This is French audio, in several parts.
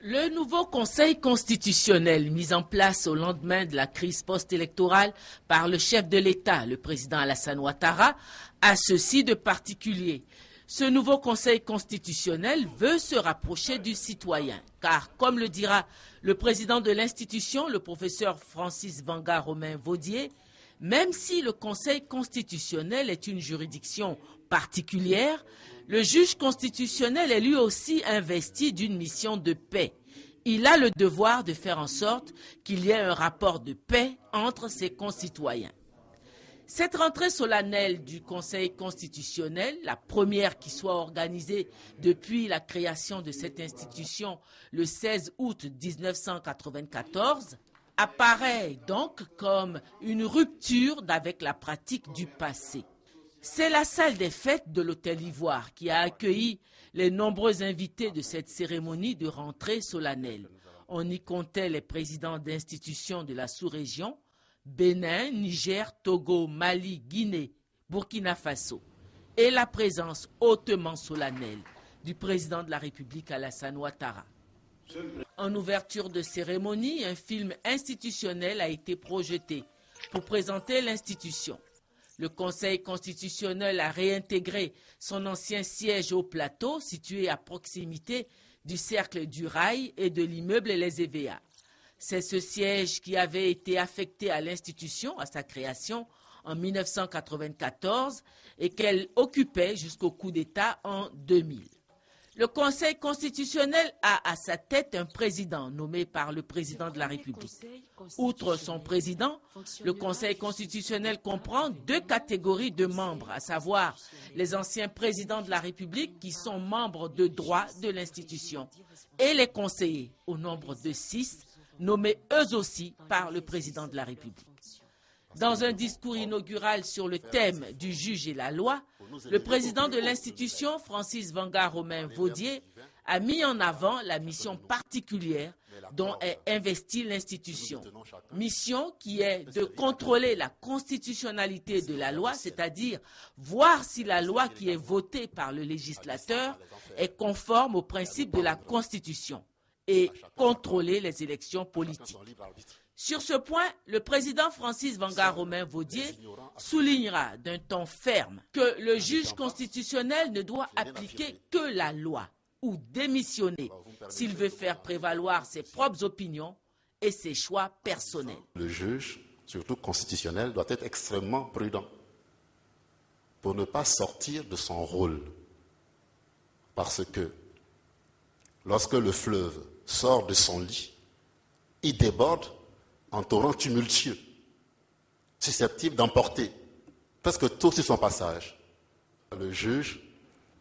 Le nouveau Conseil constitutionnel mis en place au lendemain de la crise post-électorale par le chef de l'État, le président Alassane Ouattara, a ceci de particulier. Ce nouveau Conseil constitutionnel veut se rapprocher du citoyen, car comme le dira le président de l'institution, le professeur Francis Vangar-Romain Vaudier, même si le Conseil constitutionnel est une juridiction particulière, le juge constitutionnel est lui aussi investi d'une mission de paix. Il a le devoir de faire en sorte qu'il y ait un rapport de paix entre ses concitoyens. Cette rentrée solennelle du Conseil constitutionnel, la première qui soit organisée depuis la création de cette institution le 16 août 1994, apparaît donc comme une rupture avec la pratique du passé. C'est la salle des fêtes de l'Hôtel Ivoire qui a accueilli les nombreux invités de cette cérémonie de rentrée solennelle. On y comptait les présidents d'institutions de la sous-région, Bénin, Niger, Togo, Mali, Guinée, Burkina Faso, et la présence hautement solennelle du président de la République Alassane Ouattara. En ouverture de cérémonie, un film institutionnel a été projeté pour présenter l'institution. Le Conseil constitutionnel a réintégré son ancien siège au plateau, situé à proximité du Cercle du Rail et de l'immeuble Les EVA. C'est ce siège qui avait été affecté à l'institution, à sa création, en 1994 et qu'elle occupait jusqu'au coup d'État en 2000. Le Conseil constitutionnel a à sa tête un président nommé par le président de la République. Outre son président, le Conseil constitutionnel comprend deux catégories de membres, à savoir les anciens présidents de la République qui sont membres de droit de l'institution et les conseillers, au nombre de 6, nommés eux aussi par le président de la République. Dans un discours inaugural sur le thème du juge et la loi, le président de l'institution, Francis Vangar-Romain Vaudier, a mis en avant la mission particulière dont est investie l'institution. Mission qui est de contrôler la constitutionnalité de la loi, c'est-à-dire voir si la loi qui est votée par le législateur est conforme aux principes de la Constitution et contrôler les élections politiques. Sur ce point, le président Francis Vangar-Romain Vaudier soulignera d'un ton ferme que le juge constitutionnel ne doit appliquer que la loi ou démissionner s'il veut faire prévaloir ses propres opinions et ses choix personnels. Le juge, surtout constitutionnel, doit être extrêmement prudent pour ne pas sortir de son rôle. Parce que lorsque le fleuve sort de son lit, il déborde en torrent tumultueux, susceptible d'emporter presque tout sur son passage. Le juge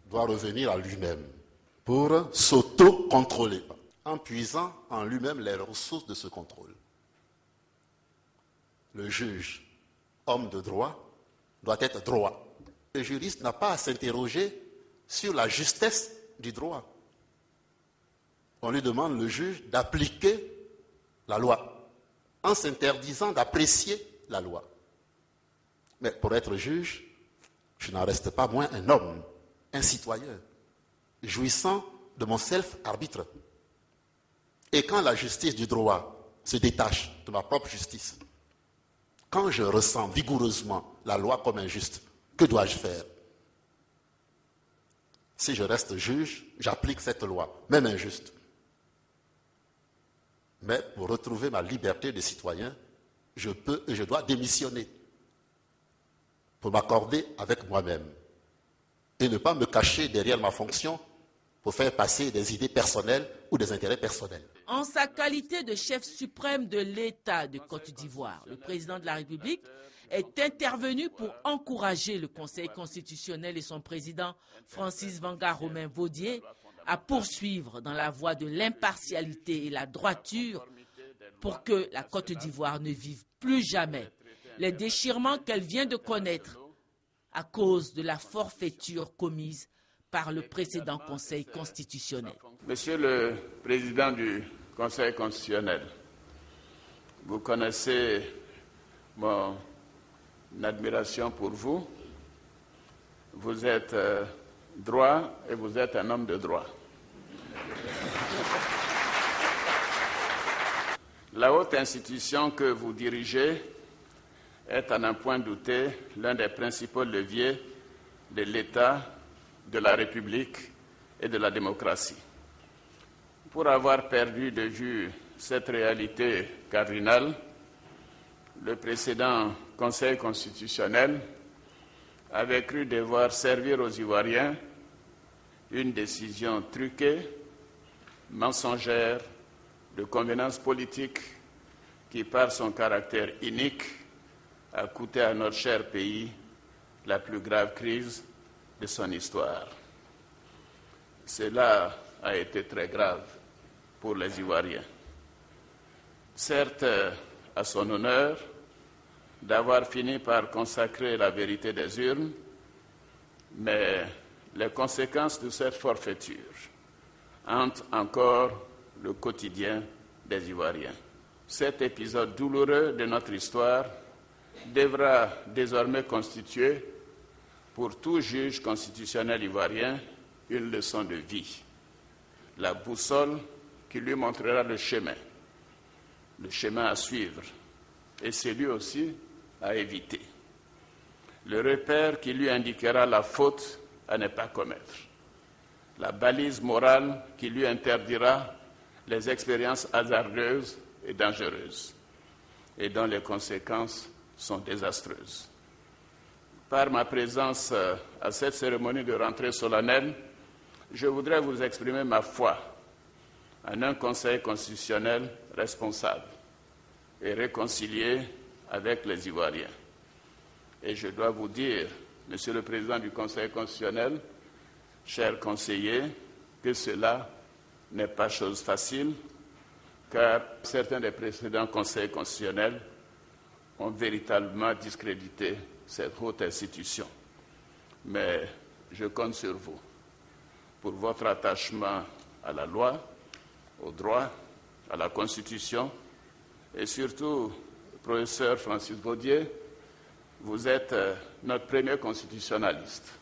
doit revenir à lui-même pour s'auto-contrôler, en puisant en lui-même les ressources de ce contrôle. Le juge, homme de droit, doit être droit. Le juriste n'a pas à s'interroger sur la justesse du droit. On lui demande, le juge, d'appliquer la loi, en s'interdisant d'apprécier la loi. Mais pour être juge, je n'en reste pas moins un homme, un citoyen, jouissant de mon self-arbitre. Et quand la justice du droit se détache de ma propre justice, quand je ressens vigoureusement la loi comme injuste, que dois-je faire? Si je reste juge, j'applique cette loi, même injuste. Mais pour retrouver ma liberté de citoyen, je peux et je dois démissionner pour m'accorder avec moi-même et ne pas me cacher derrière ma fonction pour faire passer des idées personnelles ou des intérêts personnels. En sa qualité de chef suprême de l'État de Côte d'Ivoire, le président de la République est intervenu pour encourager le Conseil constitutionnel et son président Francis Vangar-Romain Vaudier à poursuivre dans la voie de l'impartialité et la droiture pour que la Côte d'Ivoire ne vive plus jamais les déchirements qu'elle vient de connaître à cause de la forfaiture commise par le précédent Conseil constitutionnel. Monsieur le Président du Conseil constitutionnel, vous connaissez mon admiration pour vous. Vous êtes droit et vous êtes un homme de droit. La haute institution que vous dirigez est, à n'en point douter, l'un des principaux leviers de l'État, de la République et de la démocratie. Pour avoir perdu de vue cette réalité cardinale, le précédent Conseil constitutionnel avait cru devoir servir aux Ivoiriens une décision truquée, mensongère, de convenance politique qui, par son caractère inique, a coûté à notre cher pays la plus grave crise de son histoire. Cela a été très grave pour les Ivoiriens. Certes, à son honneur d'avoir fini par consacrer la vérité des urnes, mais les conséquences de cette forfaiture hantent encore le quotidien des Ivoiriens. Cet épisode douloureux de notre histoire devra désormais constituer pour tout juge constitutionnel ivoirien une leçon de vie, la boussole qui lui montrera le chemin à suivre et celui aussi à éviter, le repère qui lui indiquera la faute à ne pas commettre, la balise morale qui lui interdira les expériences hasardeuses et dangereuses et dont les conséquences sont désastreuses. Par ma présence à cette cérémonie de rentrée solennelle, je voudrais vous exprimer ma foi en un Conseil constitutionnel responsable et réconcilié avec les Ivoiriens. Et je dois vous dire, Monsieur le Président du Conseil constitutionnel, chers conseillers, que cela n'est pas chose facile, car certains des précédents conseils constitutionnels ont véritablement discrédité cette haute institution. Mais je compte sur vous pour votre attachement à la loi, au droit, à la Constitution et surtout, professeur Francis Vaudier, vous êtes notre premier constitutionnaliste.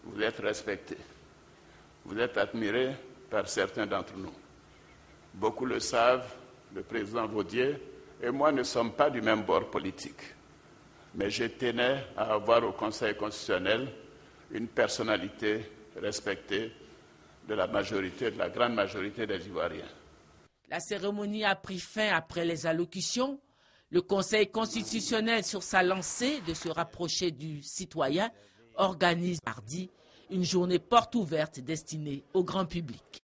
Vous êtes respecté. Vous êtes admiré par certains d'entre nous. Beaucoup le savent, le président Vaudier et moi ne sommes pas du même bord politique. Mais je tenais à avoir au Conseil constitutionnel une personnalité respectée de la majorité, de la grande majorité des Ivoiriens. La cérémonie a pris fin après les allocutions. Le Conseil constitutionnel, sur sa lancée de se rapprocher du citoyen, organise mardi une journée porte ouverte destinée au grand public.